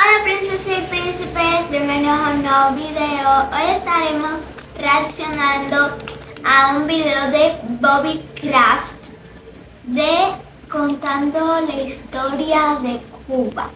Hola princesas y príncipes, bienvenidos a un nuevo video. Hoy estaremos reaccionando a un video de Bobby Craft contando la historia de Cuba.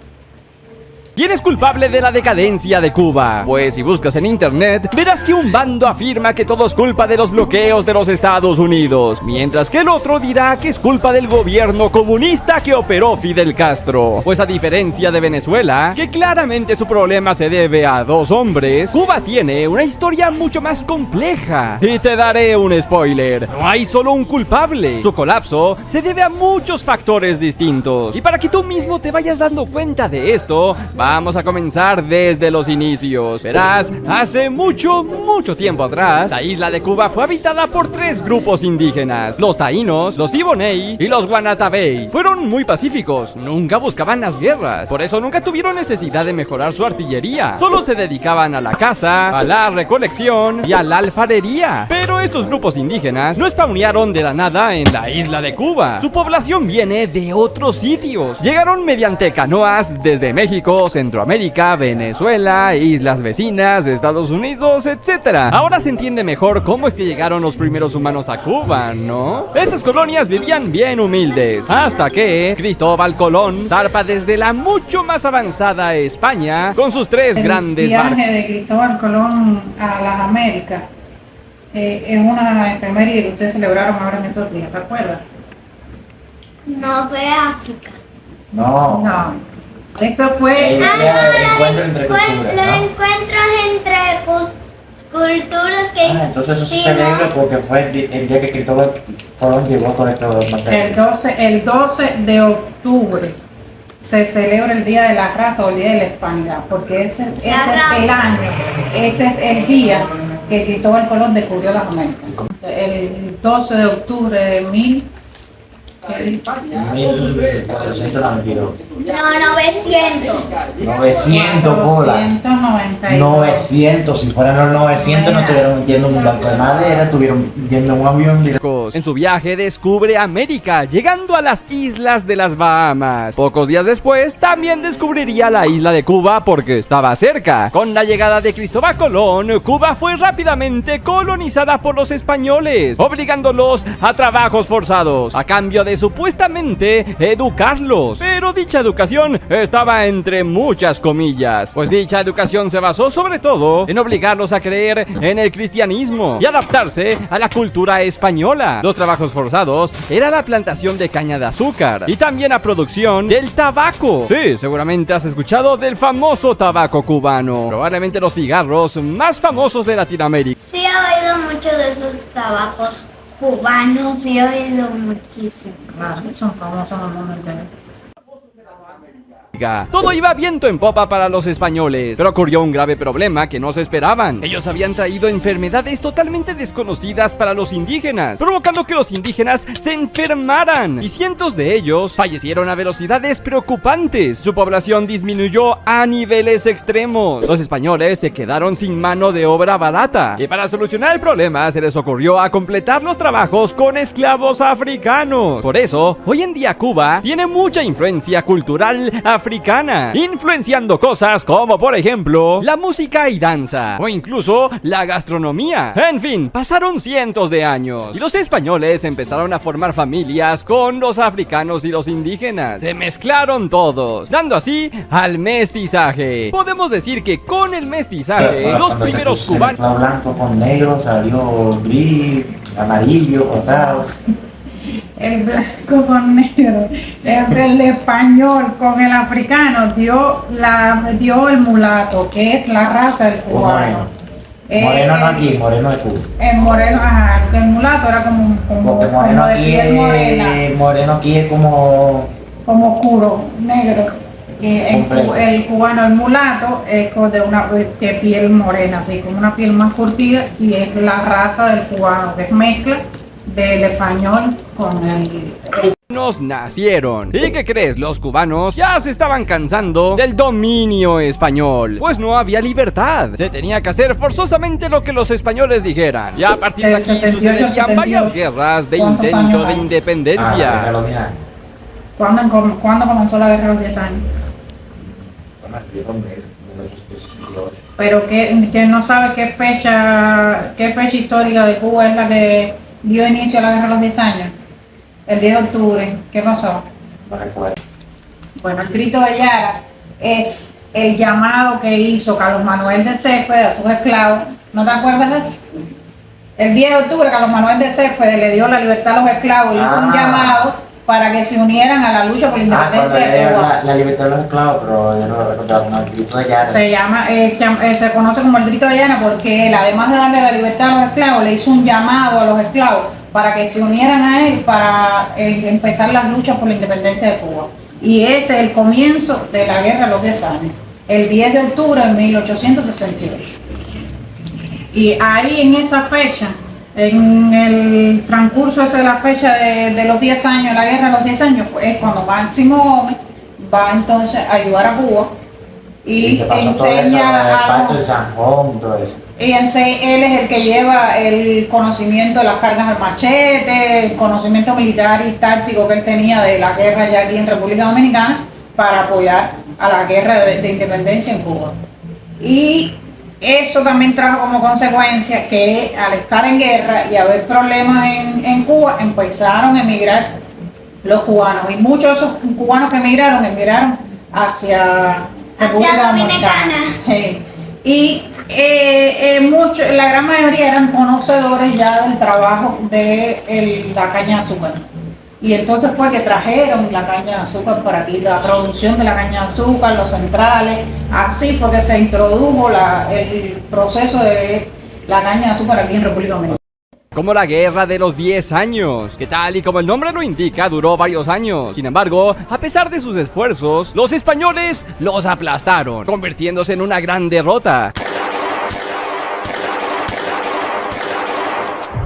¿Quién es culpable de la decadencia de Cuba? Pues si buscas en internet, verás que un bando afirma que todo es culpa de los bloqueos de los Estados Unidos, mientras que el otro dirá que es culpa del gobierno comunista que operó Fidel Castro. Pues a diferencia de Venezuela, que claramente su problema se debe a dos hombres, Cuba tiene una historia mucho más compleja. Y te daré un spoiler, no hay solo un culpable. Su colapso se debe a muchos factores distintos. Y para que tú mismo te vayas dando cuenta de esto, vamos a comenzar desde los inicios. Verás, hace mucho tiempo atrás, la isla de Cuba fue habitada por tres grupos indígenas: los taínos, los ibonei y los guanatabey. Fueron muy pacíficos, nunca buscaban las guerras, por eso nunca tuvieron necesidad de mejorar su artillería. Solo se dedicaban a la caza, a la recolección y a la alfarería. Pero estos grupos indígenas no spawnearon de la nada en la isla de Cuba. Su población viene de otros sitios. Llegaron mediante canoas desde México, Centroamérica, Venezuela, islas vecinas, Estados Unidos, etc. Ahora se entiende mejor cómo es que llegaron los primeros humanos a Cuba, ¿no? Estas colonias vivían bien humildes, hasta que Cristóbal Colón zarpa desde la mucho más avanzada España con sus tres grandes barcos. El viaje de Cristóbal Colón a las Américas es una efeméride que ustedes celebraron ahora en estos días, ¿te acuerdas? No fue África. No. Eso fue Los encuentros entre culturas, ¿no? encuentros entre culturas que... Entonces eso se sí, celebra ¿no? porque fue el día que Cristóbal Colón llegó con estos materiales. el 12 de octubre. Se celebra el Día de la Raza o el Día de la Hispanidad, porque ese es el año, ese es el día que Cristóbal Colón descubrió las Américas. El 12 de octubre de 1492. No, 900. 900 bolas. 492. 900, si fueran los 900 no estuvieron yendo en un barco de madera, estuvieron yendo en un avión. En su viaje descubre América, llegando a las islas de las Bahamas. Pocos días después, también descubriría la isla de Cuba porque estaba cerca. Con la llegada de Cristóbal Colón, Cuba fue rápidamente colonizada por los españoles, obligándolos a trabajos forzados, a cambio de supuestamente educarlos. Pero dicha educación estaba entre muchas comillas, pues dicha educación se basó sobre todo en obligarlos a creer en el cristianismo y adaptarse a la cultura española. Los trabajos forzados era la plantación de caña de azúcar y también la producción del tabaco. Sí, seguramente has escuchado del famoso tabaco cubano, probablemente los cigarros más famosos de Latinoamérica. Sí, he oído mucho de esos tabacos cubanos, sí he oído muchísimo. Claro, son famosos en el mundo entero. Todo iba viento en popa para los españoles, pero ocurrió un grave problema que no se esperaban. Ellos habían traído enfermedades totalmente desconocidas para los indígenas, provocando que los indígenas se enfermaran, y cientos de ellos fallecieron a velocidades preocupantes. Su población disminuyó a niveles extremos. Los españoles se quedaron sin mano de obra barata, y para solucionar el problema se les ocurrió a completar los trabajos con esclavos africanos. Por eso, hoy en día Cuba tiene mucha influencia cultural africana, influenciando cosas como por ejemplo la música y danza, o incluso la gastronomía. En fin, pasaron cientos de años y los españoles empezaron a formar familias con los africanos y los indígenas. Se mezclaron todos, dando así al mestizaje. Podemos decir que con el mestizaje los primeros cubanos... Blanco con negro salió gris, amarillo, rosado. El blanco con negro, el español con el africano dio el mulato, que es la raza del cubano. Moreno no aquí, moreno de Cuba. El moreno, ajá, el mulato era como moreno de aquí piel morena, moreno aquí es como oscuro, negro. El cubano, el mulato, es de piel morena, así como una piel más curtida, y es la raza del cubano, que es mezcla del español con el... nacieron. ¿Y qué crees? Los cubanos ya se estaban cansando del dominio español, pues no había libertad. Se tenía que hacer forzosamente lo que los españoles dijeran. Y a partir de aquí sucederían varias guerras de intento de independencia. ¿Cuándo comenzó la guerra de los 10 años? nacieron en 1868. Pero que no sabe qué fecha histórica de Cuba es la que dio inicio a la guerra de los 10 años. El 10 de octubre, ¿qué pasó? No recuerdo. Bueno, el grito de Yara es el llamado que hizo Carlos Manuel de Céspedes a sus esclavos. ¿No te acuerdas de eso? El 10 de octubre Carlos Manuel de Céspedes le dio la libertad a los esclavos y le hizo un llamado para que se unieran a la lucha por la independencia de Cuba. La libertad de los esclavos, pero yo no lo recuerdo, no, el grito de Yara. Se conoce como el grito de Llana porque él, además de darle la libertad a los esclavos, le hizo un llamado a los esclavos para que se unieran a él para empezar las luchas por la independencia de Cuba. Y ese es el comienzo de la guerra de los 10 años, el 10 de octubre de 1868. Y ahí en esa fecha, en el transcurso ese de la fecha de los 10 años, la guerra de los 10 años, es cuando Máximo Gómez va entonces a ayudar a Cuba y enseña el pacto de San Juan, todo eso. Y él es el que lleva el conocimiento de las cargas al machete, el conocimiento militar y táctico que él tenía de la guerra ya aquí en República Dominicana para apoyar a la guerra de independencia en Cuba. Y eso también trajo como consecuencia que al estar en guerra y haber problemas en Cuba, empezaron a emigrar los cubanos. Y muchos de esos cubanos que emigraron hacia República Dominicana. Y la gran mayoría eran conocedores ya del trabajo de la caña de azúcar. Y entonces fue que trajeron la caña de azúcar para aquí, la producción de la caña de azúcar, los centrales. Así fue que se introdujo el proceso de la caña de azúcar aquí en República Dominicana. Como la guerra de los 10 años, que tal y como el nombre lo indica, duró varios años. Sin embargo, a pesar de sus esfuerzos, los españoles los aplastaron, convirtiéndose en una gran derrota.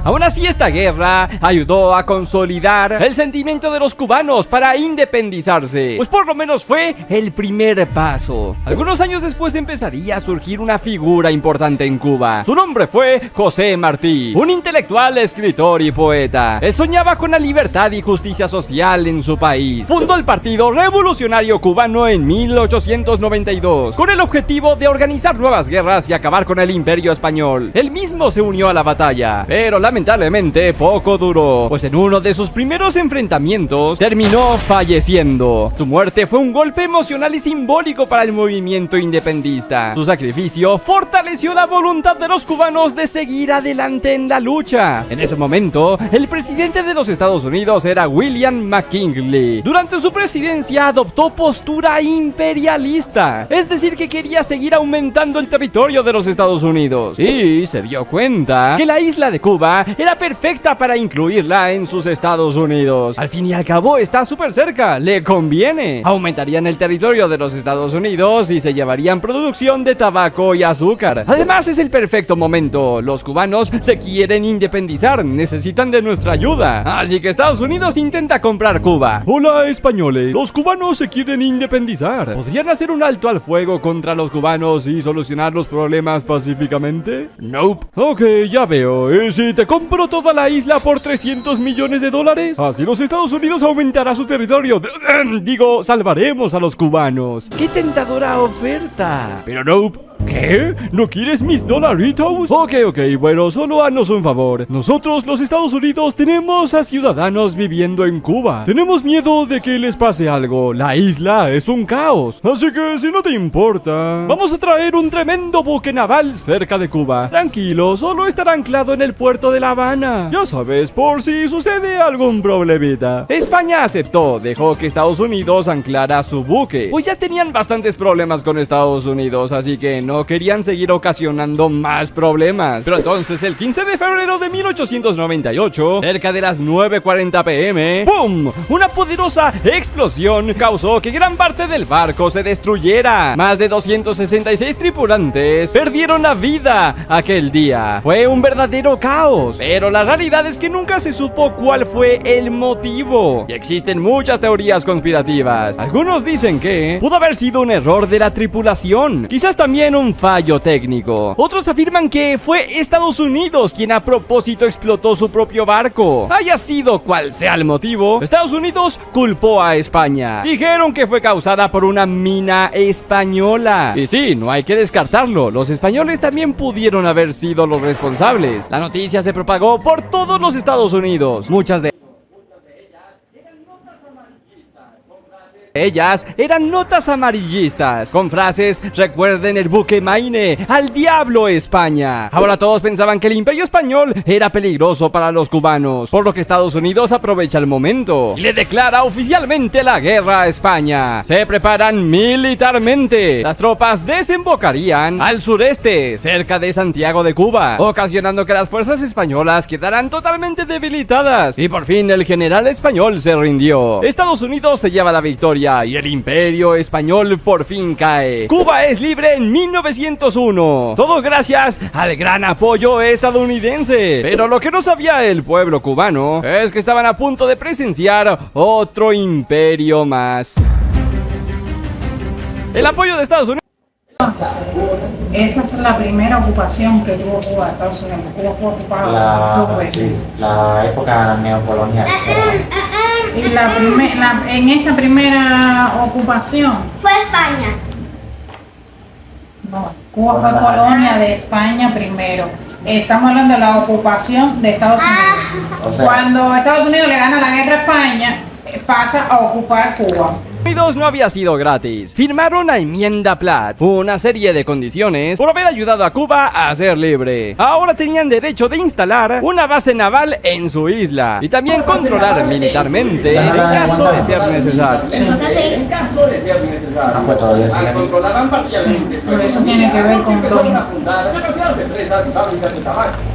Aún así, esta guerra ayudó a consolidar el sentimiento de los cubanos para independizarse, pues por lo menos fue el primer paso. Algunos años después empezaría a surgir una figura importante en Cuba. Su nombre fue José Martí, un intelectual, escritor y poeta. Él soñaba con la libertad y justicia social en su país. Fundó el Partido Revolucionario Cubano en 1892, con el objetivo de organizar nuevas guerras y acabar con el Imperio Español. Él mismo se unió a la batalla, pero lamentablemente poco duró, pues en uno de sus primeros enfrentamientos terminó falleciendo. Su muerte fue un golpe emocional y simbólico para el movimiento independentista. Su sacrificio fortaleció la voluntad de los cubanos de seguir adelante en la lucha. En ese momento, el presidente de los Estados Unidos era William McKinley. Durante su presidencia adoptó postura imperialista, es decir, que quería seguir aumentando el territorio de los Estados Unidos. Y se dio cuenta que la isla de Cuba era perfecta para incluirla en sus Estados Unidos. Al fin y al cabo está súper cerca, le conviene. Aumentarían el territorio de los Estados Unidos y se llevarían producción de tabaco y azúcar. Además es el perfecto momento, los cubanos se quieren independizar, necesitan de nuestra ayuda. Así que Estados Unidos intenta comprar Cuba. Hola españoles, los cubanos se quieren independizar. ¿Podrían hacer un alto al fuego contra los cubanos y solucionar los problemas pacíficamente? Nope. Ok, ya veo. Si te compro toda la isla por $300 millones, así los Estados Unidos aumentará su territorio. Digo, salvaremos a los cubanos. ¡Qué tentadora oferta! Pero nope. ¿Qué? ¿No quieres mis dolaritos? Ok, bueno, solo haznos un favor. Nosotros, los Estados Unidos, tenemos a ciudadanos viviendo en Cuba. Tenemos miedo de que les pase algo. La isla es un caos. Así que, si no te importa, vamos a traer un tremendo buque naval cerca de Cuba. Tranquilo, solo estará anclado en el puerto de La Habana. Ya sabes, por si sucede algún problemita. España aceptó, dejó que Estados Unidos anclara su buque. Pues ya tenían bastantes problemas con Estados Unidos, así que no querían seguir ocasionando más problemas. Pero entonces el 15 de febrero de 1898, cerca de las 9:40 p.m., ¡pum! Una poderosa explosión causó que gran parte del barco se destruyera. Más de 266 tripulantes perdieron la vida aquel día. Fue un verdadero caos, pero la realidad es que nunca se supo cuál fue el motivo. Y existen muchas teorías conspirativas. Algunos dicen que pudo haber sido un error de la tripulación, quizás también un fallo técnico. Otros afirman que fue Estados Unidos quien a propósito explotó su propio barco. Haya sido cual sea el motivo, Estados Unidos culpó a España. Dijeron que fue causada por una mina española. Y sí, no hay que descartarlo, los españoles también pudieron haber sido los responsables. La noticia se propagó por todos los Estados Unidos. Muchas de ellas eran notas amarillistas, con frases: recuerden el buque Maine, al diablo España. Ahora todos pensaban que el imperio español era peligroso para los cubanos, por lo que Estados Unidos aprovecha el momento y le declara oficialmente la guerra a España. Se preparan militarmente. Las tropas desembocarían al sureste, cerca de Santiago de Cuba, ocasionando que las fuerzas españolas quedaran totalmente debilitadas. Y por fin el general español se rindió. Estados Unidos se lleva la victoria y el imperio español por fin cae. Cuba es libre en 1901. Todo gracias al gran apoyo estadounidense. Pero lo que no sabía el pueblo cubano es que estaban a punto de presenciar otro imperio más. El apoyo de Estados Unidos. Esa fue la primera ocupación que tuvo Cuba de Estados Unidos. Cuba fue ocupada dos veces. Sí, la época neocolonial. Y en esa primera ocupación, Fue España. no, Cuba fue colonia de España primero. Estamos hablando de la ocupación de Estados Unidos. O sea, Cuando Estados Unidos le gana la guerra a España, pasa a ocupar Cuba. No había sido gratis. Firmaron la enmienda Platt, una serie de condiciones por haber ayudado a Cuba a ser libre. Ahora tenían derecho de instalar una base naval en su isla y también controlar militarmente en caso de ser necesario. Porque sí. Ah, pues todavía sigue. Pero eso tiene que ver con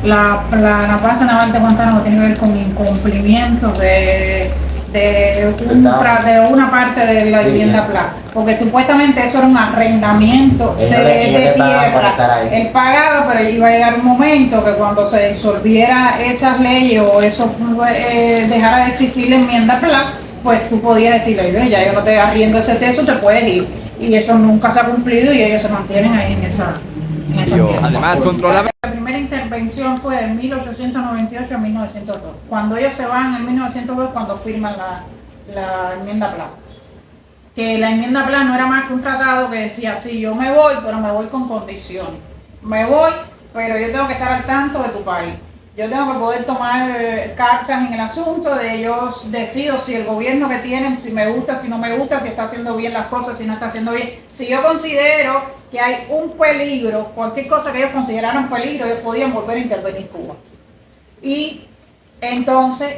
la base naval de Guantánamo tiene que ver con incumplimiento de una parte de la vivienda Platt, porque supuestamente eso era un arrendamiento de tierra. Él pagaba, pero iba a llegar un momento que cuando se disolviera esas leyes o eso dejara de existir la enmienda Platt, pues tú podías decirle: ya yo no te arriendo ese teso, te puedes ir. Y eso nunca se ha cumplido y ellos se mantienen ahí en esa tierra. Además controlaba. La primera intervención fue de 1898 a 1902. Cuando ellos se van en 1902, cuando firman la enmienda Platt. Que la enmienda Platt no era más que un tratado que decía: sí, yo me voy, pero me voy con condiciones. Me voy, pero yo tengo que estar al tanto de tu país. Yo tengo que poder tomar cartas en el asunto de ellos. Decido si el gobierno que tienen, si me gusta, si no me gusta, si está haciendo bien las cosas, si no está haciendo bien. Si yo considero que hay un peligro, cualquier cosa que ellos consideraran peligro, ellos podían volver a intervenir Cuba. Y entonces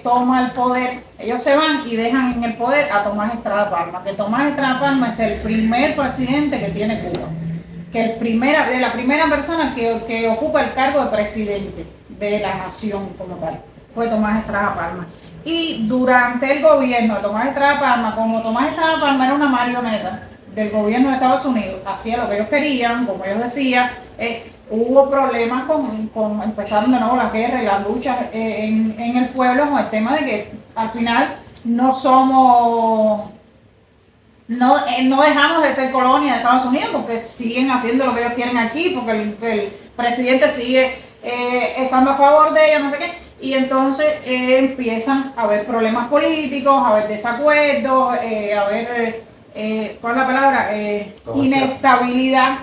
toma el poder, ellos se van y dejan en el poder a Tomás Estrada Palma. Que Tomás Estrada Palma es el primer presidente que tiene Cuba. Que de la primera persona que ocupa el cargo de presidente de la nación como tal, fue Tomás Estrada Palma. Y durante el gobierno de Tomás Estrada Palma, como Tomás Estrada Palma era una marioneta del gobierno de Estados Unidos, hacía lo que ellos querían, como ellos decían, hubo problemas empezaron de nuevo la guerra y las luchas en el pueblo, con el tema de que al final no dejamos de ser colonia de Estados Unidos, porque siguen haciendo lo que ellos quieren aquí, porque el presidente sigue estando a favor de ellos, no sé qué, y entonces empiezan a haber problemas políticos, a haber desacuerdos, a haber, ¿cuál es la palabra? Inestabilidad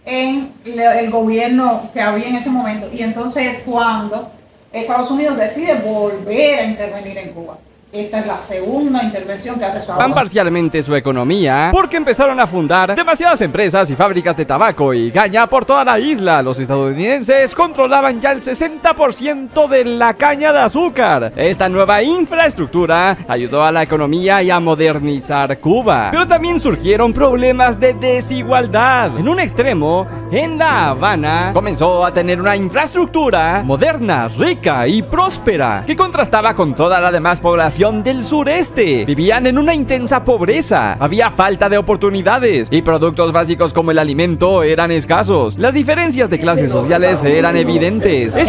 en el gobierno que había en ese momento, y entonces es cuando Estados Unidos decide volver a intervenir en Cuba. Esta es la segunda intervención que hace Estados Unidos. Parcialmente su economía porque empezaron a fundar demasiadas empresas y fábricas de tabaco y caña por toda la isla. Los estadounidenses controlaban ya el 60% de la caña de azúcar. Esta nueva infraestructura ayudó a la economía y a modernizar Cuba. Pero también surgieron problemas de desigualdad. En un extremo, en La Habana, comenzó a tener una infraestructura moderna, rica y próspera que contrastaba con toda la demás población del sureste. Vivían en una intensa pobreza, había falta de oportunidades y productos básicos como el alimento eran escasos. Las diferencias de clases sociales eran evidentes. Ahora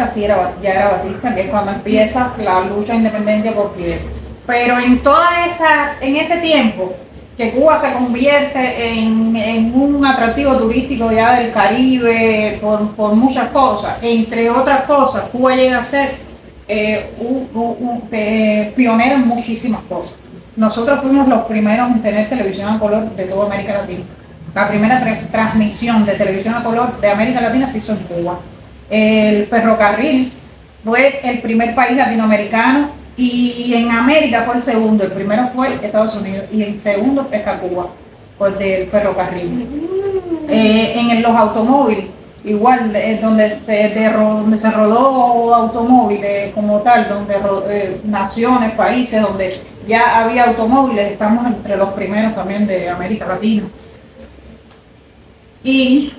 sí ya era Batista, que es cuando empieza la lucha de independencia por Fidel. Pero en ese tiempo, que Cuba se convierte en un atractivo turístico ya del Caribe por muchas cosas. Entre otras cosas, Cuba llega a ser pionera en muchísimas cosas. Nosotros fuimos los primeros en tener televisión a color de toda América Latina. La primera transmisión de televisión a color de América Latina se hizo en Cuba. El ferrocarril fue el primer país latinoamericano y en América fue el segundo. El primero fue Estados Unidos y el segundo está Cuba, por del ferrocarril. En los automóviles, igual, donde se rodó automóviles como tal, donde naciones, países, donde ya había automóviles, estamos entre los primeros también de América Latina. Y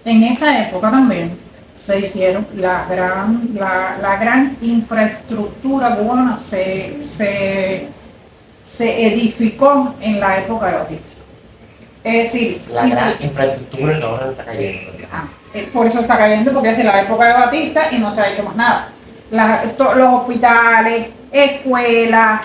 en esa época también se hicieron la gran infraestructura cubana, se edificó en la época de Batista. Es decir, La gran infraestructura que ahora está cayendo. Por eso está cayendo, porque es de la época de Batista y no se ha hecho más nada. Los hospitales, escuelas,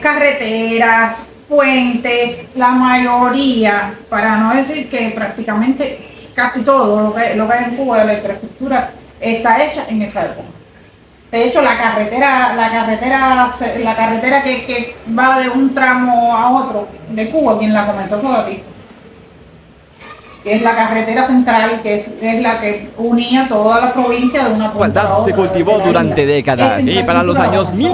carreteras, puentes, la mayoría, para no decir que prácticamente casi todo lo que hay en Cuba de la infraestructura está hecha en esa época. De hecho, la carretera que va de un tramo a otro de Cuba, quien la comenzó fue Batista, que es la carretera central, que es la que unía todas las provincias de una punta a Igualdad otra. se cultivó durante décadas y para los años 1000.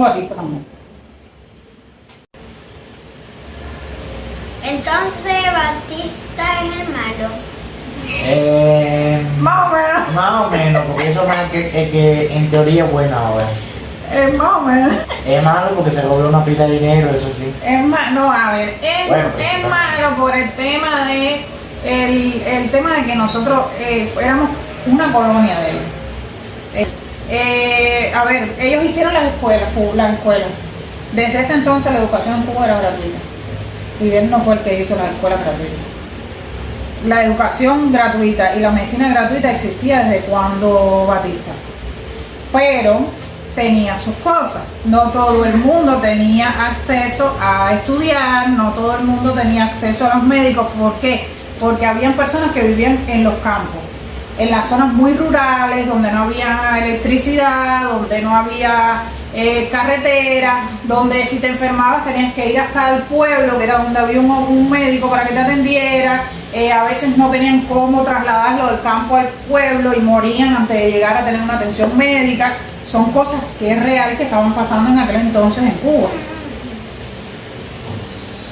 Entonces Batista es el malo. Más Más o menos, porque eso más que en teoría es buena ahora. o menos. Es malo porque se cobró una pila de dinero, eso sí. Es malo, a ver, Bueno, pues, es malo por el tema de el tema de que nosotros éramos una colonia de ellos. A ver, ellos hicieron las escuelas. Desde ese entonces la educación en Cuba era gratuita. Fidel no fue el que hizo las escuelas gratuitas. La educación gratuita y la medicina gratuita existía desde cuando Batista. Pero tenía sus cosas. No todo el mundo tenía acceso a estudiar, no todo el mundo tenía acceso a los médicos. ¿Por qué? Porque habían personas que vivían en los campos, en las zonas muy rurales, donde no había electricidad, donde no había carretera, donde si te enfermabas tenías que ir hasta el pueblo, que era donde había un médico para que te atendiera. A veces no tenían cómo trasladarlo del campo al pueblo y morían antes de llegar a tener una atención médica. Son cosas que es real que estaban pasando en aquel entonces en Cuba.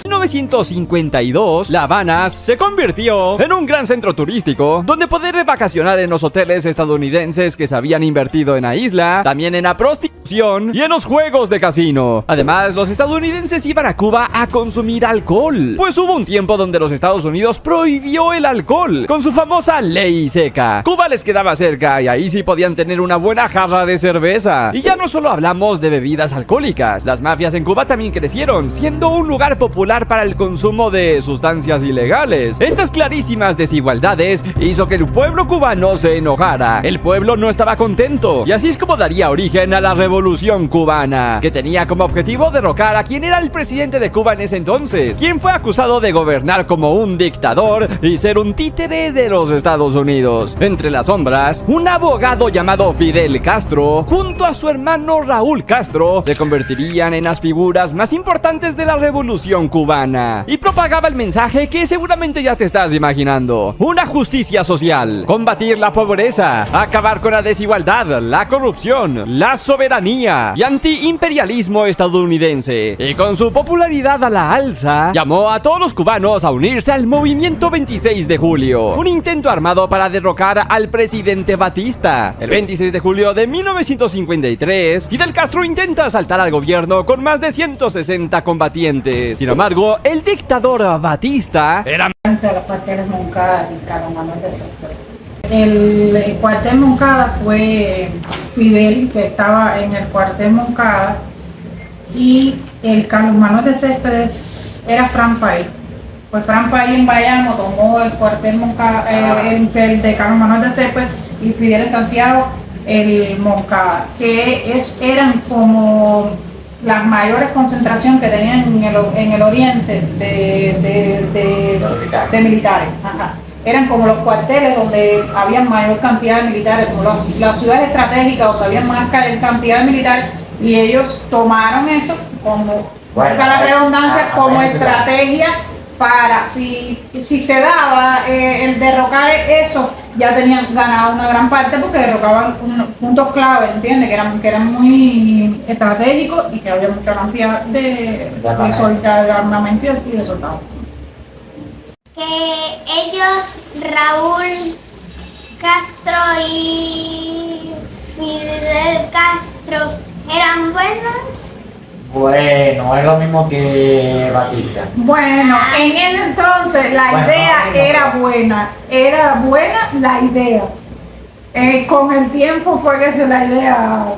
En 1952, La Habana se convirtió en un gran centro turístico donde poder vacacionar en los hoteles estadounidenses que se habían invertido en la isla, también en la prostitución y en los juegos de casino. Además, los estadounidenses iban a Cuba a consumir alcohol, pues hubo un tiempo donde los Estados Unidos prohibió el alcohol con su famosa ley seca. Cuba les quedaba cerca y ahí sí podían tener una buena jarra de cerveza. Y ya no solo hablamos de bebidas alcohólicas, las mafias en Cuba también crecieron, siendo un lugar popular para el consumo de sustancias ilegales. Estas clarísimas desigualdades hizo que el pueblo cubano se enojara. El pueblo no estaba contento y así es como daría origen a la Revolución Cubana, que tenía como objetivo derrocar a quien era el presidente de Cuba en ese entonces, quien fue acusado de gobernar como un dictador y ser un títere de los Estados Unidos. Entre las sombras, un abogado llamado Fidel Castro, junto a su hermano Raúl Castro, se convertirían en las figuras más importantes de la Revolución Cubana y propagaba el mensaje que seguramente ya te estás imaginando: una justicia social, combatir la pobreza, acabar con la desigualdad, la corrupción, la soberanía y antiimperialismo estadounidense. Y con su popularidad a la alza, llamó a todos los cubanos a unirse al movimiento 26 de julio, un intento armado para derrocar al presidente Batista. El 26 de julio de 1953, Fidel Castro intenta asaltar al gobierno con más de 160 combatientes. Sin embargo, el dictador Batista era De los cuarteles Moncada y Carlos Manuel de Céspedes. El cuartel Moncada fue Fidel, que estaba en el cuartel Moncada, y el Carlos Manuel de Céspedes era Fran País. Pues Fran País en Bayamo tomó el cuartel Moncada, el de Carlos Manuel de Céspedes, y Fidel en Santiago el Moncada, que eran como la mayores concentración que tenían en el oriente de militares. Ajá. Eran como los cuarteles donde había mayor cantidad de militares, como las ciudades estratégicas donde había más cantidad de militares, y ellos tomaron eso como, valga la redundancia, como estrategia para si se daba el derrocar eso, ya tenían ganado una gran parte porque derrocaban puntos clave, ¿entiendes? Que eran muy estratégicos y que había mucha cantidad de armamento y de soldados. Que ellos, Raúl Castro y Fidel Castro, eran buenos. Bueno, es lo mismo que Batista. Bueno, en ese entonces la idea era buena la idea. Con el tiempo fue que la idea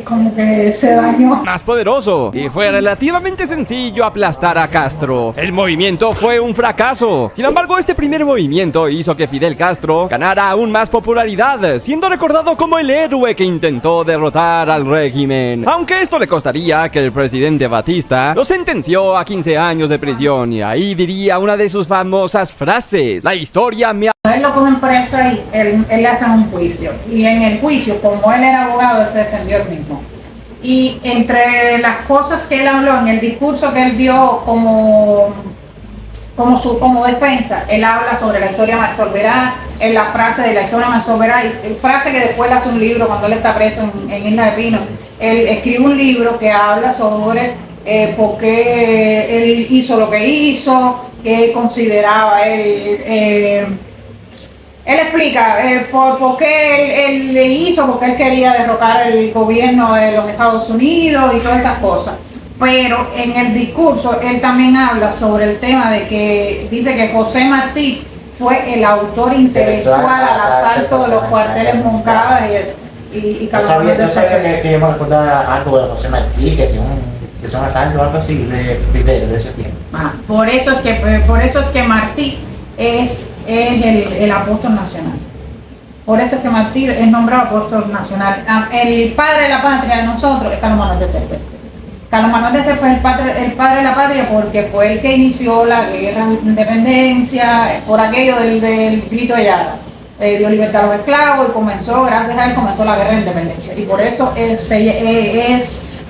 como que se dañó. Más poderoso, y fue relativamente sencillo aplastar a Castro. El movimiento fue un fracaso. Sin embargo, este primer movimiento hizo que Fidel Castro ganara aún más popularidad, siendo recordado como el héroe que intentó derrotar al régimen. Aunque esto le costaría que el presidente Batista lo sentenció a 15 años de prisión, y ahí diría una de sus famosas frases: la historia me ha... Él lo cogen preso y él le hacen un juicio. Y en el juicio, como él era abogado, él se defendió él mismo. Y entre las cosas que él habló en el discurso que él dio como defensa, él habla sobre la historia me absolverá, en la frase de la historia me absolverá, y frase que después le hace un libro cuando él está preso en Isla de Pino. Él escribe un libro que habla sobre por qué él hizo lo que hizo, qué consideraba él. Él explica por qué él le hizo, porque él quería derrocar el gobierno de los Estados Unidos y todas esas cosas. Pero en el discurso él también habla sobre el tema de que dice que José Martí fue el autor intelectual al asalto de los cuarteles Moncada y eso. Y Yo sabía que yo me recordaba algo de José Martí, que son asaltos o algo así de Fidel de ese tiempo. Por eso es que Martí es el apóstol nacional. Por eso es que Martí es nombrado apóstol nacional. El padre de la patria de nosotros es Carlos Manuel de Céspedes. Carlos Manuel de Céspedes es el padre de la patria porque fue el que inició la guerra de independencia, por aquello del grito de Yara. Dio libertad a los esclavos y gracias a él comenzó la guerra de independencia. Y por eso es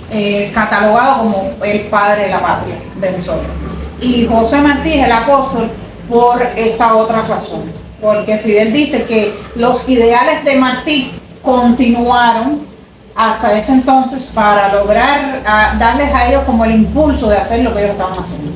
catalogado como el padre de la patria de nosotros. Y José Martí es el apóstol por esta otra razón, porque Fidel dice que los ideales de Martí continuaron hasta ese entonces para lograr darles a ellos como el impulso de hacer lo que ellos estaban haciendo.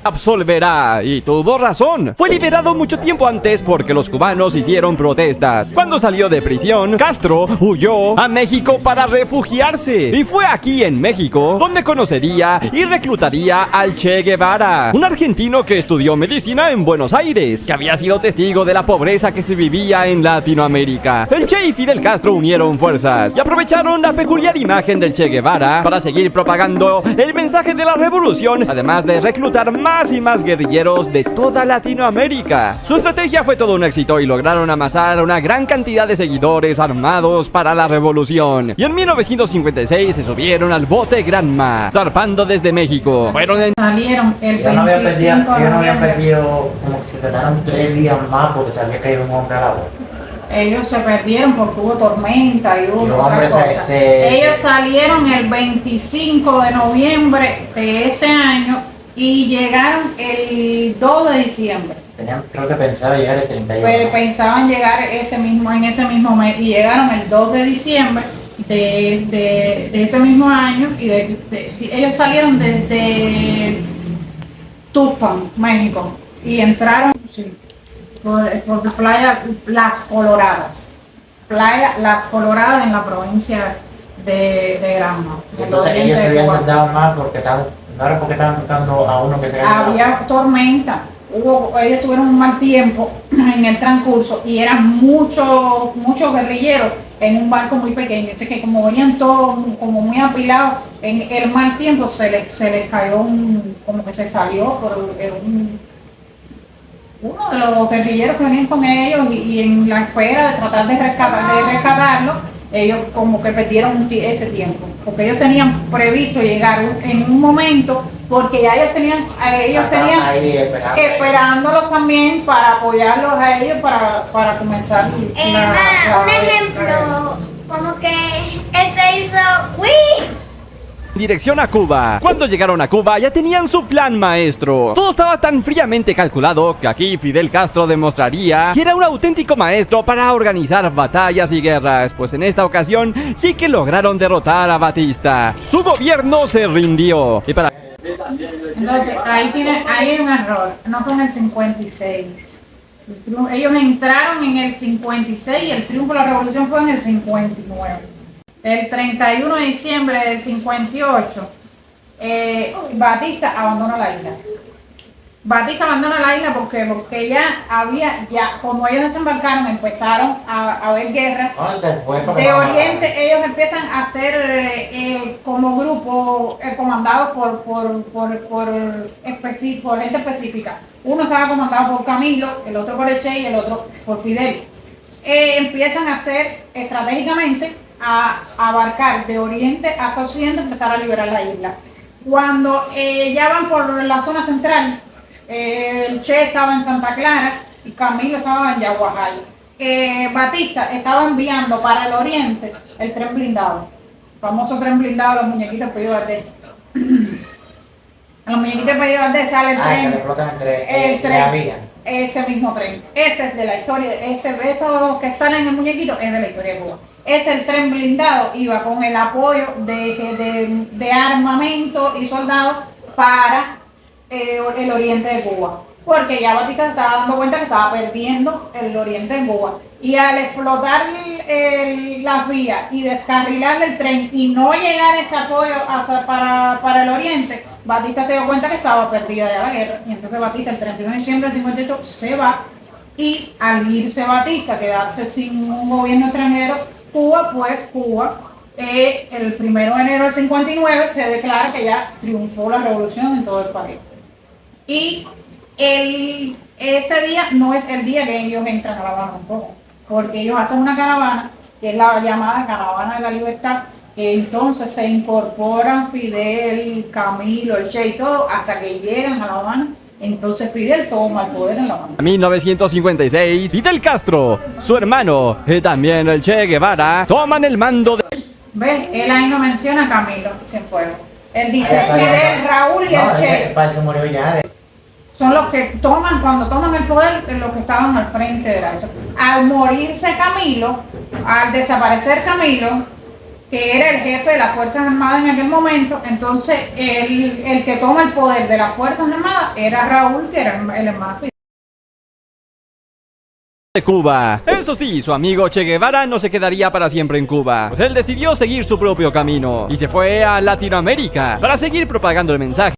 absolverá, y tuvo razón. Fue liberado mucho tiempo antes porque los cubanos hicieron protestas. Cuando salió de prisión, Castro huyó a México para refugiarse, y fue aquí en México donde conocería y reclutaría al Che Guevara, un argentino que estudió medicina en Buenos Aires, que había sido testigo de la pobreza que se vivía en Latinoamérica. El Che y Fidel Castro unieron fuerzas y aprovecharon la peculiar imagen del Che Guevara para seguir propagando el mensaje de la revolución, además de reclutar más y más guerrilleros de toda Latinoamérica. Su estrategia fue todo un éxito y lograron amasar una gran cantidad de seguidores armados para la revolución. Y en 1956 se subieron al bote Granma, zarpando desde México. Salieron el 25 Yo no había de perdido, como que se tardaron 3 días más porque se había caído un hombre al agua. Ellos se perdieron porque hubo tormenta y hubo otras cosas. Ellos salieron el 25 de noviembre de ese año y llegaron el 2 de diciembre. Creo que pensaba llegar el 31. Pero pensaban llegar en ese mismo mes y llegaron el 2 de diciembre de ese mismo año y ellos salieron desde Tuxpan, México, y entraron por playa Las Coloradas. Playa Las Coloradas en la provincia de Granma. Entonces ellos se habían tardado más porque no era porque estaban buscando a uno que se había tormenta. Ellos tuvieron un mal tiempo en el transcurso y eran muchos guerrilleros en un barco muy pequeño. Así que como venían todos como muy apilados, en el mal tiempo se les cayó como que se salió por uno de los guerrilleros que venían con ellos y en la espera de tratar de rescatarlo, ellos como que perdieron ese tiempo, porque ellos tenían previsto llegar en un momento, porque ya ellos tenían ahí esperándolos también para apoyarlos a ellos para comenzar un ejemplo, como que este hizo ¡Wii! Dirección a Cuba. Cuando llegaron a Cuba ya tenían su plan maestro. Todo estaba tan fríamente calculado que aquí Fidel Castro demostraría que era un auténtico maestro para organizar batallas y guerras, pues en esta ocasión sí que lograron derrotar a Batista. Su gobierno se rindió. Y para... Entonces, ahí hay un error, no fue en el 56. Ellos entraron en el 56 y el triunfo de la revolución fue en el 59. El 31 de diciembre del 58, Batista abandona la isla. Batista abandona la isla porque como ellos desembarcaron, empezaron a haber guerras de Oriente. Ellos empiezan a ser como grupo comandados por gente específica. Uno estaba comandado por Camilo, el otro por el Che y el otro por Fidel. Empiezan a hacer estratégicamente a abarcar de oriente hasta occidente, empezar a liberar la isla. Cuando ya van por la zona central, el Che estaba en Santa Clara y Camilo estaba en Yaguajay. Batista estaba enviando para el oriente el tren blindado, el famoso tren blindado de los muñequitos de Pello Valdés. A los muñequitos de Pello Valdés sale el tren, ese mismo tren. Ese es de la historia, esos que salen en el muñequito es de la historia de Cuba. Es el tren blindado, iba con el apoyo de armamento y soldados para el oriente de Cuba, porque ya Batista se estaba dando cuenta que estaba perdiendo el oriente de Cuba, y al explotar las vías y descarrilar el tren y no llegar ese apoyo para el oriente, Batista se dio cuenta que estaba perdida ya la guerra, y entonces Batista el 31 de diciembre del 58 se va, y al irse Batista, quedarse sin un gobierno extranjero, Cuba, el 1 de enero del 59 se declara que ya triunfó la revolución en todo el país. Y ese día no es el día que ellos entran a La Habana tampoco, porque ellos hacen una caravana, que es la llamada Caravana de la Libertad, que entonces se incorporan Fidel, Camilo, el Che y todo, hasta que llegan a La Habana. Entonces Fidel toma el poder en La Habana. En 1956, Fidel Castro, su hermano y también el Che Guevara toman el mando de... ¿Ves? Él ahí no menciona a Camilo Cienfuegos. Él dice Fidel, Raúl y el Che. Son los que cuando toman el poder, los que estaban al frente de la... Al morirse Camilo, al desaparecer Camilo, que era el jefe de las Fuerzas Armadas en aquel momento, entonces el que toma el poder de las Fuerzas Armadas era Raúl, que era el hermano Fidel. De Cuba. Eso sí, su amigo Che Guevara no se quedaría para siempre en Cuba, pues él decidió seguir su propio camino y se fue a Latinoamérica para seguir propagando el mensaje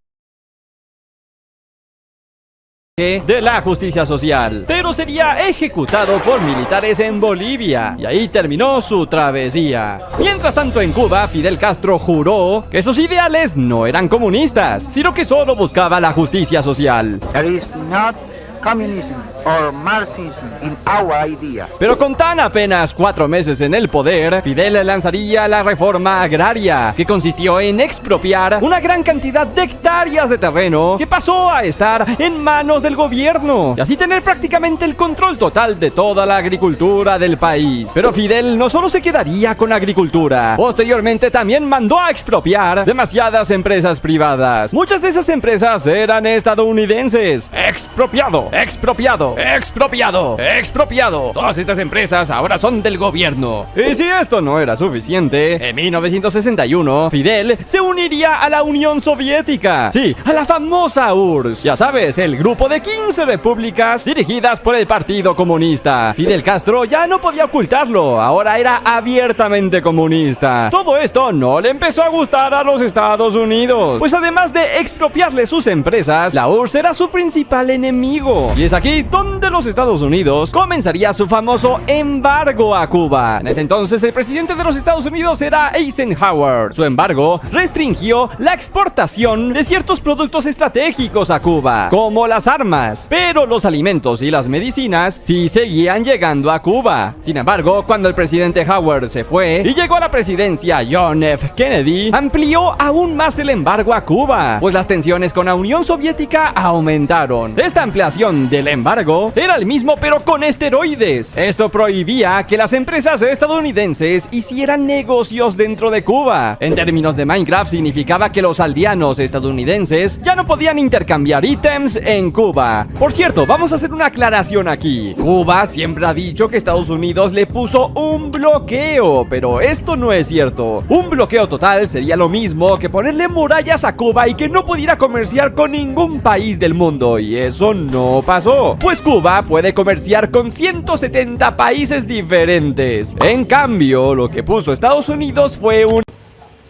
de la justicia social, pero sería ejecutado por militares en Bolivia y ahí terminó su travesía. Mientras tanto en Cuba, Fidel Castro juró que sus ideales no eran comunistas, sino que solo buscaba la justicia social. There is not communism or Marxism in our idea. Pero con tan apenas 4 meses en el poder, Fidel lanzaría la reforma agraria, que consistió en expropiar una gran cantidad de hectáreas de terreno que pasó a estar en manos del gobierno, y así tener prácticamente el control total de toda la agricultura del país. Pero Fidel no solo se quedaría con la agricultura, posteriormente también mandó a expropiar demasiadas empresas privadas. Muchas de esas empresas eran estadounidenses. Expropiado, expropiado, expropiado, expropiado. Todas estas empresas ahora son del gobierno. Y si esto no era suficiente, en 1961 Fidel se uniría a la Unión Soviética. Sí, a la famosa URSS. Ya sabes, el grupo de 15 repúblicas dirigidas por el Partido Comunista. Fidel Castro ya no podía ocultarlo, ahora era abiertamente comunista. Todo esto no le empezó a gustar a los Estados Unidos, pues además de expropiarle sus empresas, la URSS era su principal enemigo. embargo. Y es aquí donde los Estados Unidos comenzaría su famoso embargo a Cuba. En ese entonces el presidente de los Estados Unidos era Eisenhower. Su embargo restringió la exportación de ciertos productos estratégicos a Cuba, como las armas, pero los alimentos y las medicinas sí seguían llegando a Cuba. Sin embargo, cuando el presidente Howard se fue y llegó a la presidencia John F. Kennedy, amplió aún más el embargo a Cuba, pues las tensiones con la Unión Soviética aumentaron. Esta ampliación del embargo era el mismo pero con esteroides. Esto prohibía que las empresas estadounidenses hicieran negocios dentro de Cuba. En términos de Minecraft significaba que los aldeanos estadounidenses ya no podían intercambiar ítems en Cuba. Por cierto, vamos a hacer una aclaración aquí. Cuba siempre ha dicho que Estados Unidos le puso un bloqueo, pero esto no es cierto. Un bloqueo total sería lo mismo que ponerle murallas a Cuba y que no pudiera comerciar con ningún país del mundo, y eso no pasó, pues Cuba puede comerciar con 170 países diferentes. En cambio, lo que puso Estados Unidos fue un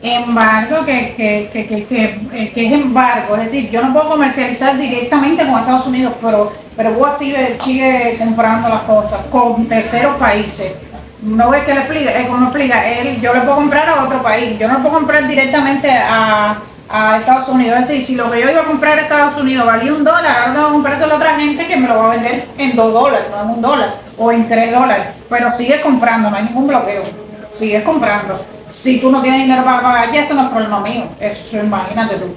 embargo que es embargo, es decir, yo no puedo comercializar directamente con Estados Unidos, pero Cuba sigue comprando las cosas con terceros países. ¿No ves que le explica? ¿Cómo explica? Yo le puedo comprar a otro país, yo no lo puedo comprar directamente a Estados Unidos. Es decir, si lo que yo iba a comprar a Estados Unidos valía $1, ahora tengo que comprárselo a otra gente que me lo va a vender en $2, no en $1 o en $3, pero sigue comprando, no hay ningún bloqueo, sigue comprando. Si tú no tienes dinero para pagar, ya eso no es problema mío, eso imagínate tú.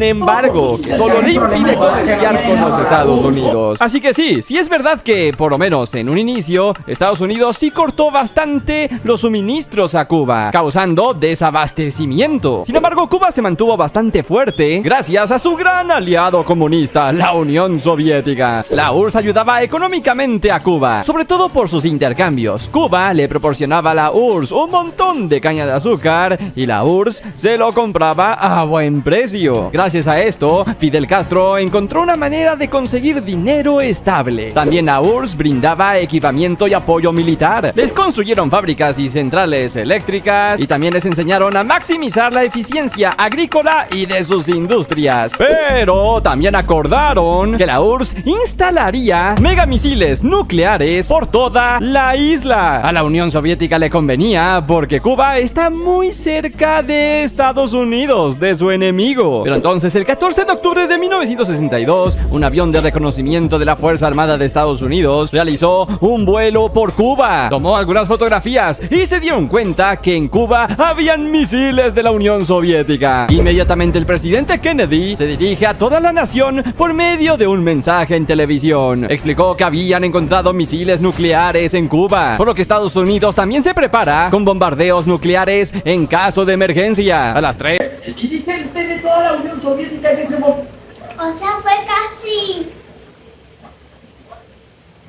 embargo que solo le impide comerciar con los Estados Unidos. Así que sí es verdad que, por lo menos en un inicio, Estados Unidos sí cortó bastante los suministros a Cuba, causando desabastecimiento. Sin embargo, Cuba se mantuvo bastante fuerte gracias a su gran aliado comunista, la Unión Soviética. La URSS ayudaba económicamente a Cuba, sobre todo por sus intercambios. Cuba le proporcionaba a la URSS un montón de caña de azúcar y la URSS se lo compraba a buen precio. Gracias a esto, Fidel Castro encontró una manera de conseguir dinero estable. También la URSS brindaba equipamiento y apoyo militar. Les construyeron fábricas y centrales eléctricas y también les enseñaron a maximizar la eficiencia agrícola y de sus industrias. Pero también acordaron que la URSS instalaría megamisiles nucleares por toda la isla. A la Unión Soviética le convenía porque Cuba está muy cerca de Estados Unidos, de su enemigo. Pero entonces, el 14 de octubre de 1962, un avión de reconocimiento de la Fuerza Armada de Estados Unidos realizó un vuelo por Cuba. Tomó algunas fotografías y se dieron cuenta que en Cuba habían misiles de la Unión Soviética. Inmediatamente el presidente Kennedy se dirige a toda la nación por medio de un mensaje en televisión. Explicó que habían encontrado misiles nucleares en Cuba, por lo que Estados Unidos también se prepara con bombardeos nucleares en caso de emergencia. A las 3. El dirigente de toda la Unión Soviética en ese momento. O sea, fue casi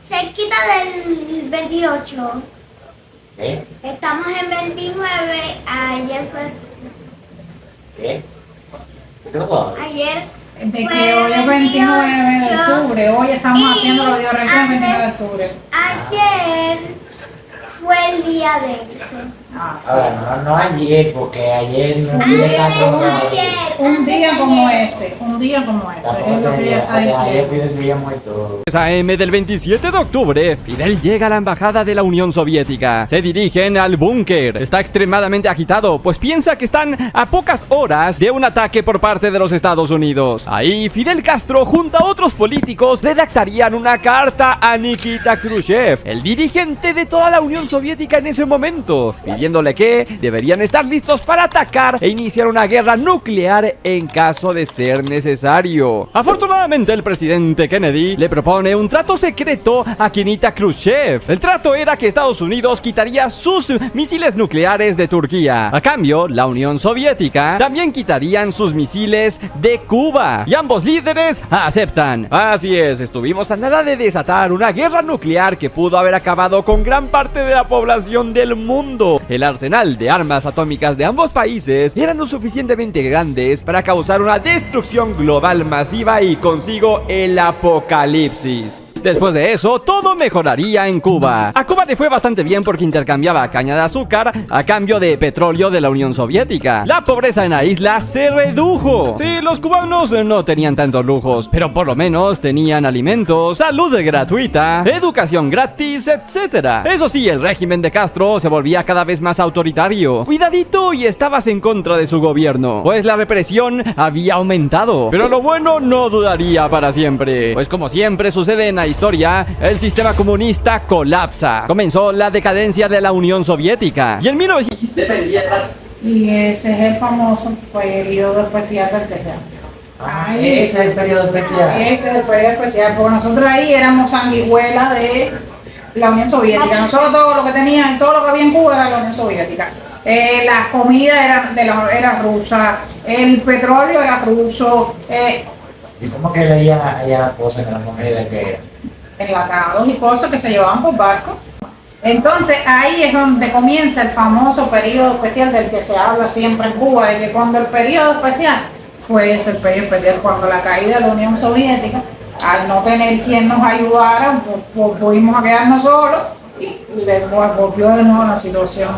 cerquita del 28. ¿Qué? Estamos en 29, ayer fue. ¿Qué? ¿Qué lo puedo? Ayer. De que hoy es 29 de octubre, hoy estamos haciendo la videoreacción el 29 de octubre. Ayer fue el día de eso. Ah, sí. Ahora, no ayer, porque ayer no Ayer, ayer. Un día antes como de ayer. ese, un día como ese, Tampoco es lo que ella está ayer diciendo. Fidel seguía muerto. AM del 27 de octubre, Fidel llega a la embajada de la Unión Soviética. Se dirigen al búnker. Está extremadamente agitado, pues piensa que están a pocas horas de un ataque por parte de los Estados Unidos. Ahí, Fidel Castro, junto a otros políticos, redactarían una carta a Nikita Khrushchev, el dirigente de toda la Unión Soviética en ese momento, pidiéndole que deberían estar listos para atacar e iniciar una guerra nuclear en caso de ser necesario. Afortunadamente, el presidente Kennedy le propone un trato secreto a Nikita Khrushchev. El trato era que Estados Unidos quitaría sus misiles nucleares de Turquía. A cambio, la Unión Soviética también quitarían sus misiles de Cuba. Y ambos líderes aceptan. Así es, estuvimos a nada de desatar una guerra nuclear que pudo haber acabado con gran parte de la población del mundo. El arsenal de armas atómicas de ambos países eran lo suficientemente grandes para causar una destrucción global masiva y consigo el apocalipsis. Después de eso, todo mejoraría en Cuba. A Cuba le fue bastante bien porque intercambiaba caña de azúcar a cambio de petróleo de la Unión Soviética. La pobreza en la isla se redujo. Sí, los cubanos no tenían tantos lujos, pero por lo menos tenían alimentos, salud gratuita, educación gratis, etc. Eso sí, el régimen de Castro se volvía cada vez más autoritario. Cuidadito y estabas en contra de su gobierno, pues la represión había aumentado. Pero lo bueno no duraría para siempre, pues como siempre sucede en la historia, el sistema comunista colapsa. Comenzó la decadencia de la Unión Soviética y en 1900... Y ese es el famoso periodo especial del que se habla. Ese es el periodo especial. Ese es el periodo especial, porque nosotros ahí éramos sanguijuelas de la Unión Soviética. Nosotros todo lo que tenían, todo lo que había en Cuba era la Unión Soviética. La comida era rusa, el petróleo era ruso, ¿Y cómo que leían allá las cosas en la comida que era? enlatados y cosas que se llevaban por barco. Entonces ahí es donde comienza el famoso periodo especial del que se habla siempre en Cuba, de que cuando el periodo especial fue ese el periodo especial, cuando la caída de la Unión Soviética, al no tener quien nos ayudara, pues pudimos a quedarnos solos y volvió de nuevo la situación.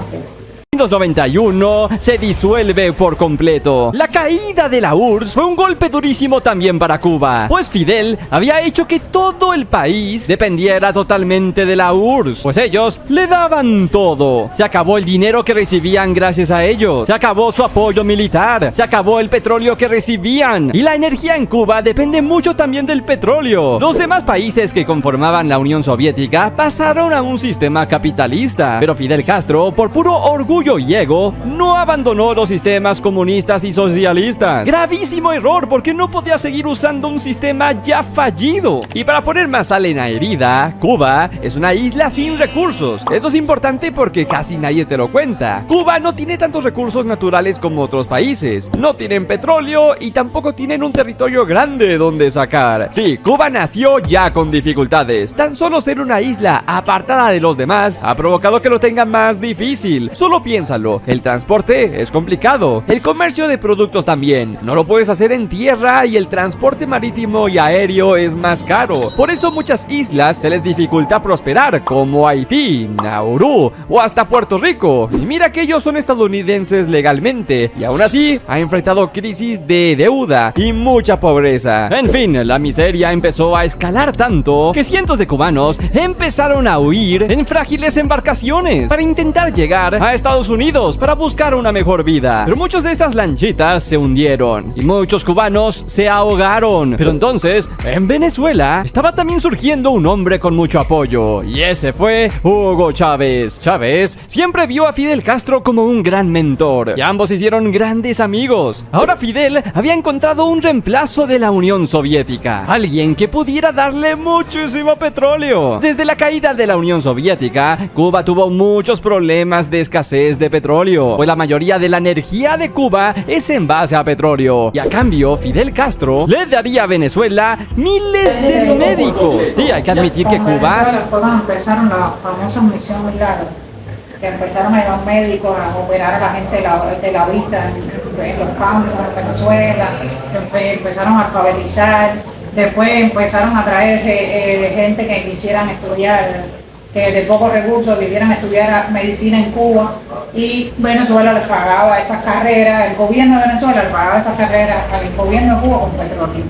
1991 se disuelve por completo. La caída de la URSS fue un golpe durísimo también para Cuba, pues Fidel había hecho que todo el país dependiera totalmente de la URSS, pues ellos le daban todo. Se acabó el dinero que recibían gracias a ellos, se acabó su apoyo militar, se acabó el petróleo que recibían, y la energía en Cuba depende mucho también del petróleo. Los demás países que conformaban la Unión Soviética pasaron a un sistema capitalista, pero Fidel Castro, por puro orgullo y ego, no abandonó los sistemas comunistas y socialistas. Gravísimo error, porque no podía seguir usando un sistema ya fallido. Y para poner más sal en la herida, Cuba es una isla sin recursos. Esto es importante porque casi nadie te lo cuenta. Cuba no tiene tantos recursos naturales como otros países. No tienen petróleo y tampoco tienen un territorio grande donde sacar. Sí, Cuba nació ya con dificultades. Tan solo ser una isla apartada de los demás ha provocado que lo tengan más difícil. Solo piénsalo, el transporte es complicado, el comercio de productos también, no lo puedes hacer en tierra y el transporte marítimo y aéreo es más caro. Por eso muchas islas se les dificulta prosperar, como Haití, Nauru o hasta Puerto Rico. Y mira que ellos son estadounidenses legalmente y aún así ha enfrentado crisis de deuda y mucha pobreza. En fin, la miseria empezó a escalar tanto que cientos de cubanos empezaron a huir en frágiles embarcaciones para intentar llegar a Estados Unidos para buscar una mejor vida. Pero muchas de estas lanchitas se hundieron y muchos cubanos se ahogaron. Pero entonces, en Venezuela estaba también surgiendo un hombre con mucho apoyo, y ese fue Hugo Chávez. Chávez siempre vio a Fidel Castro como un gran mentor y ambos se hicieron grandes amigos. Ahora Fidel había encontrado un reemplazo de la Unión Soviética, alguien que pudiera darle muchísimo petróleo. Desde la caída de la Unión Soviética, Cuba tuvo muchos problemas de escasez de petróleo, pues la mayoría de la energía de Cuba es en base a petróleo, y a cambio Fidel Castro le daría a Venezuela miles de médicos. Sí, hay que admitir que Cuba... Fue cuando empezaron las famosas misiones Milagro, que empezaron a llevar médicos a operar a la gente de la vista en los campos en Venezuela, empezaron a alfabetizar, después empezaron a traer gente que quisieran estudiar, que de pocos recursos quisieran estudiar medicina en Cuba, y Venezuela les pagaba esas carreras, el gobierno de Venezuela les pagaba esas carreras al gobierno de Cuba con petróleo.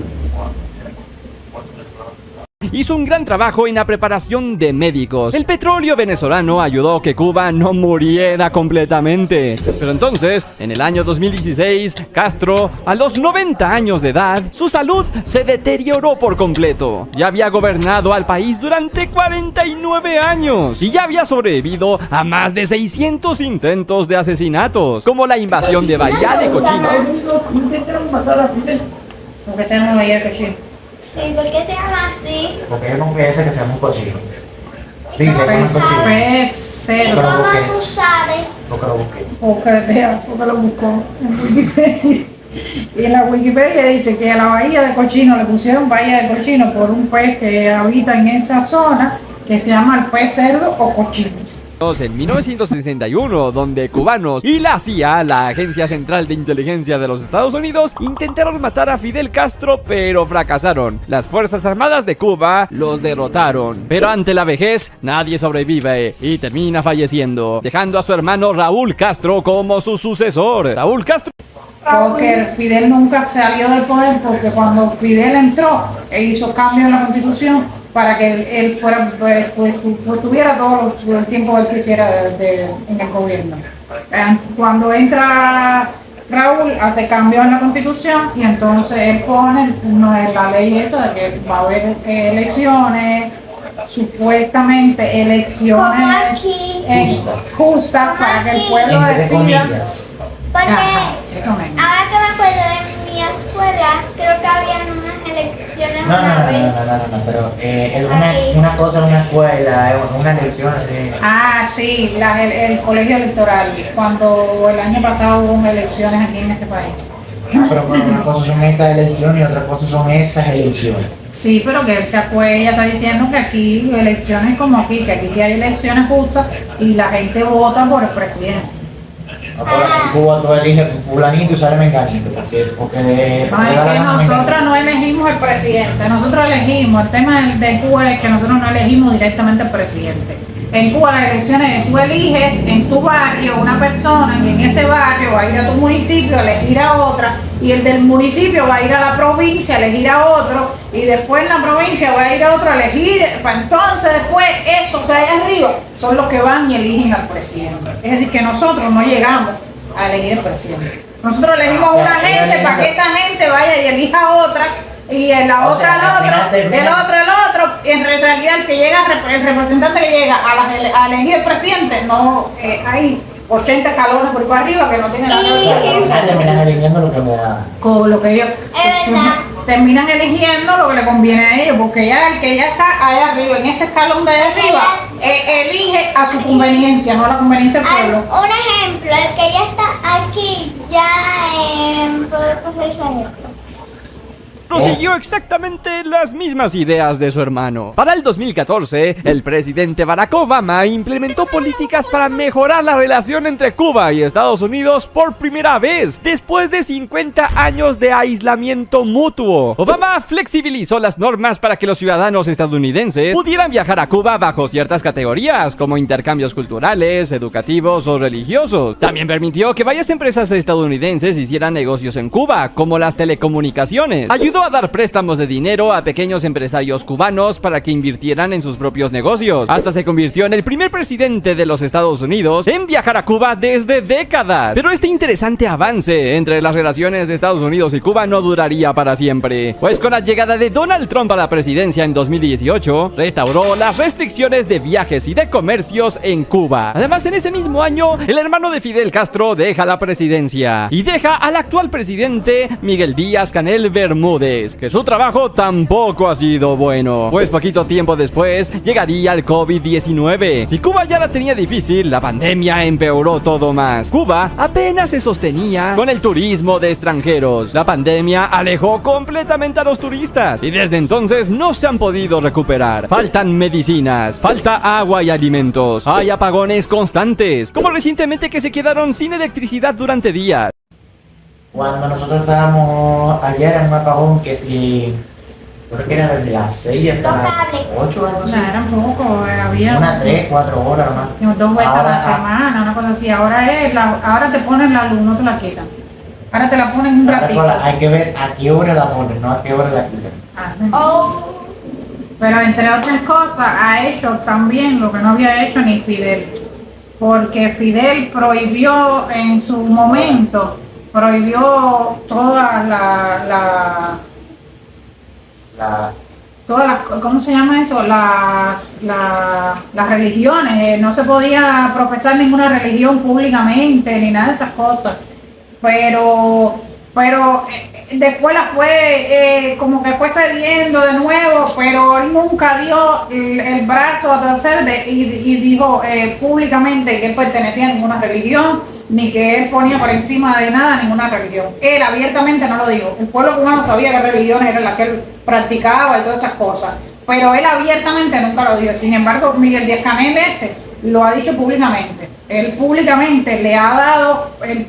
Hizo un gran trabajo en la preparación de médicos. El petróleo venezolano ayudó a que Cuba no muriera completamente. Pero entonces, en el año 2016, Castro, a los 90 años de edad, su salud se deterioró por completo. Ya había gobernado al país durante 49 años y ya había sobrevivido a más de 600 intentos de asesinatos, como la invasión de Bahía de Cochino. Intentaron matar a Fidel. Porque se llama Bahía de Cochino. Sí, ¿por qué se llama así? Porque él no piensa que sea un cochino. Dice que es un cochino. Pues ¿Y cero. cómo tú sabes? Porque lo busqué. Porque lo buscó en Wikipedia. Y en la Wikipedia dice que a la bahía de Cochino le pusieron bahía de Cochino por un pez que habita en esa zona, que se llama el pez cerdo o cochino. En 1961, donde cubanos y la CIA, la Agencia Central de Inteligencia de los Estados Unidos, intentaron matar a Fidel Castro, pero fracasaron. Las Fuerzas Armadas de Cuba los derrotaron. Pero ante la vejez, nadie sobrevive y termina falleciendo, dejando a su hermano Raúl Castro como su sucesor. Raúl Castro. Porque Fidel nunca salió del poder, porque cuando Fidel entró, él hizo cambios en la Constitución para que él fuera, pues, tuviera todo el tiempo que él quisiera en el gobierno. Cuando entra Raúl, hace cambios en la Constitución y entonces él pone la ley esa de que va a haber elecciones, supuestamente elecciones justas para que el pueblo Entre decida. comillas. Porque Ajá, eso mismo. ahora que me acuerdo en mi escuela, creo que habían unas elecciones No, una vez. pero es una cosa, una escuela, una elección. Ah, sí, el colegio electoral, cuando el año pasado hubo elecciones aquí en este país. Pero una cosa son estas elecciones y otra cosa son esas elecciones. Sí, pero que él se acuerda, ella está diciendo que aquí elecciones como aquí, que aquí sí hay elecciones justas y la gente vota por el presidente. No, pero en Cuba tú eliges fulanito y sale menganito, porque No, es que nosotros no elegimos el presidente, nosotros elegimos, el tema de Cuba es que nosotros no elegimos directamente al presidente. En Cuba las elecciones, tú eliges en tu barrio una persona que en ese barrio va a ir a tu municipio a elegir a otra y el del municipio va a ir a la provincia a elegir a otro y después en la provincia va a ir a otro a elegir, entonces después esos que hay arriba son los que van y eligen al presidente. Es decir, que nosotros no llegamos a elegir al presidente. Nosotros elegimos a una gente para que esa gente vaya y elija a otra y la otra al otro, el otro, y en realidad el que llega, el representante que llega a elegir el presidente, no hay 80 escalones por ahí para arriba que no tienen nada que ver. Terminan eligiendo lo que me da. Con lo que ellos Es verdad. terminan eligiendo lo que le conviene a ellos, porque ya el que ya está allá arriba, en ese escalón de allá arriba, elige a su conveniencia, no a la conveniencia del pueblo. Un ejemplo, el que ya está aquí, ya puede coger su ejemplo. Prosiguió exactamente las mismas ideas de su hermano. Para el 2014, el presidente Barack Obama implementó políticas para mejorar la relación entre Cuba y Estados Unidos por primera vez, después de 50 años de aislamiento mutuo. Obama flexibilizó las normas para que los ciudadanos estadounidenses pudieran viajar a Cuba bajo ciertas categorías, como intercambios culturales, educativos o religiosos. También permitió que varias empresas estadounidenses hicieran negocios en Cuba, como las telecomunicaciones. Ayudó a dar préstamos de dinero a pequeños empresarios cubanos para que invirtieran en sus propios negocios. Hasta se convirtió en el primer presidente de los Estados Unidos en viajar a Cuba desde décadas. Pero este interesante avance entre las relaciones de Estados Unidos y Cuba no duraría para siempre, pues con la llegada de Donald Trump a la presidencia en 2018, restauró las restricciones de viajes y de comercios en Cuba. Además, en ese mismo año, el hermano de Fidel Castro deja la presidencia y deja al actual presidente Miguel Díaz-Canel Bermúdez, que su trabajo tampoco ha sido bueno, pues poquito tiempo después llegaría el COVID-19. Si Cuba ya la tenía difícil, la pandemia empeoró todo más. Cuba apenas se sostenía con el turismo de extranjeros. La pandemia alejó completamente a los turistas y desde entonces no se han podido recuperar. Faltan medicinas, falta agua y alimentos, hay apagones constantes, como recientemente que se quedaron sin electricidad durante días. Cuando nosotros estábamos ayer en un apagón que si, creo que era desde las 6 hasta las 8 o algo así. No, era poco, había Unas 3, 4 horas más. 2 veces a la Ahora, semana, una cosa así. Ahora te ponen la luz, no te la quitan. Ahora te la ponen un ratito. hay que ver a qué hora la ponen, no a qué hora la quitan. Pero entre otras cosas ha hecho también lo que no había hecho ni Fidel, porque Fidel prohibió en su momento, todas las, ¿cómo se llama eso? Las religiones, no se podía profesar ninguna religión públicamente ni nada de esas cosas, pero después la fue como que fue cediendo de nuevo, pero él nunca dio el brazo a torcer y dijo públicamente que él pertenecía a ninguna religión, ni que él ponía por encima de nada ninguna religión. Él abiertamente no lo dijo. El pueblo cubano sabía qué religiones eran las que él practicaba y todas esas cosas, pero él abiertamente nunca lo dijo. Sin embargo, Miguel Díaz-Canel lo ha dicho públicamente. Él públicamente le ha dado el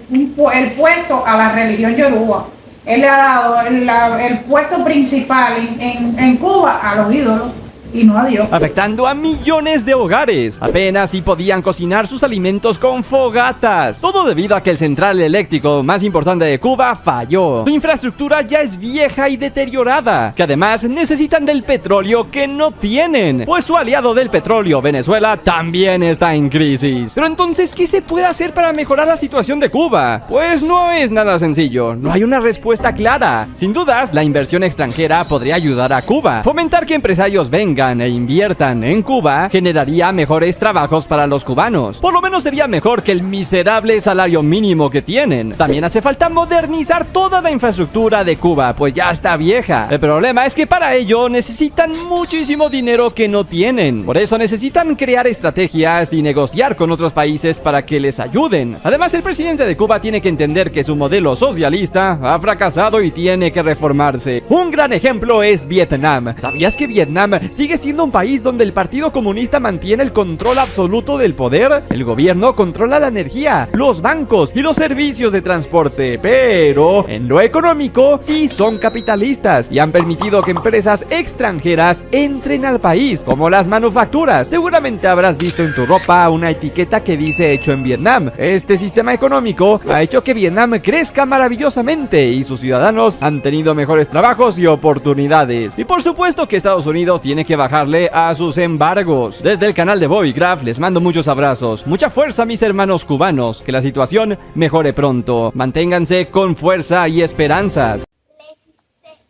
puesto a la religión yoruba. Él le ha dado el puesto principal en Cuba a los ídolos y no a Dios. Afectando a millones de hogares. Apenas si podían cocinar sus alimentos con fogatas. Todo debido a que el central eléctrico más importante de Cuba falló. Su infraestructura ya es vieja y deteriorada, que además necesitan del petróleo que no tienen, pues su aliado del petróleo, Venezuela, también está en crisis. Pero entonces, ¿qué se puede hacer para mejorar la situación de Cuba? Pues no es nada sencillo, no hay una respuesta clara. Sin dudas, la inversión extranjera podría ayudar a Cuba. Fomentar que empresarios vengan e inviertan en Cuba generaría mejores trabajos para los cubanos. Por lo menos sería mejor que el miserable salario mínimo que tienen. También hace falta modernizar toda la infraestructura de Cuba, pues ya está vieja. El problema es que para ello necesitan muchísimo dinero que no tienen. Por eso necesitan crear estrategias y negociar con otros países para que les ayuden. Además, el presidente de Cuba tiene que entender que su modelo socialista ha fracasado y tiene que reformarse. Un gran ejemplo es Vietnam. ¿Sabías que Vietnam sigue siendo un país donde el Partido Comunista mantiene el control absoluto del poder? El gobierno controla la energía, los bancos y los servicios de transporte, pero en lo económico sí son capitalistas y han permitido que empresas extranjeras entren al país, como las manufacturas. Seguramente habrás visto en tu ropa una etiqueta que dice hecho en Vietnam. Este sistema económico ha hecho que Vietnam crezca maravillosamente y sus ciudadanos han tenido mejores trabajos y oportunidades. Y por supuesto que Estados Unidos tiene que bajarle a sus embargos. Desde el canal de Bobbycraft les mando muchos abrazos, mucha fuerza a mis hermanos cubanos, que la situación mejore pronto. Manténganse con fuerza y esperanzas. Les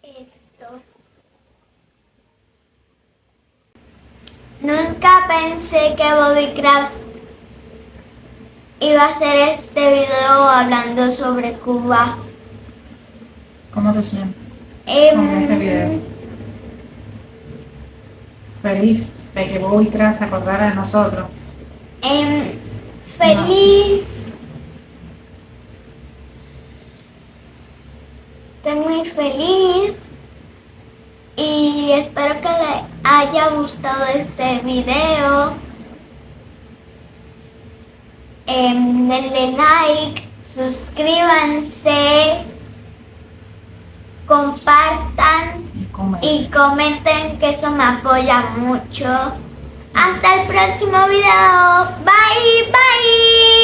hice esto. Nunca pensé que Bobbycraft iba a hacer este video hablando sobre Cuba. ¿Cómo te sientes con este video? Feliz de que Bobbycraft se acordara de nosotros. Feliz. Estoy muy feliz y espero que les haya gustado este video. Denle like, suscríbanse, compartan y comenten, que eso me apoya mucho. Hasta el próximo video. Bye, bye.